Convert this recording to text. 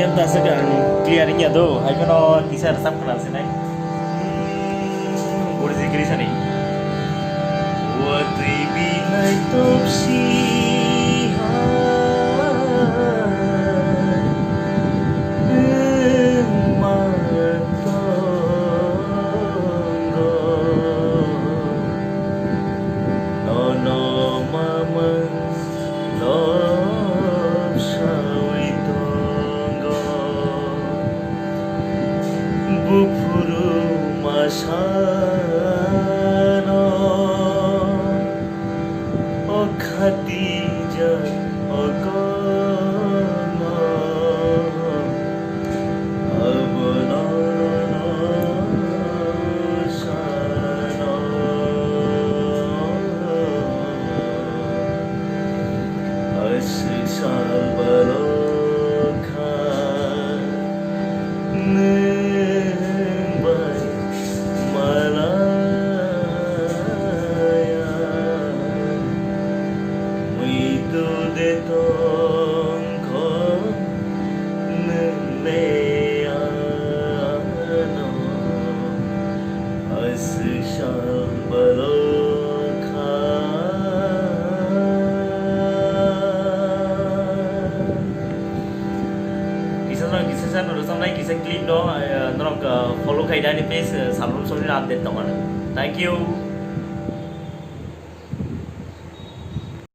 em ta sẽ clear nya do hai kono kisah resap kelas ini boleh zikir sini watri binai topsi Bupuru masano o Khadija o kono abonano sano asal balokha kisah nó xong đấy kisah clip đó nó follow khay đây page sắm luôn số update tổng thank you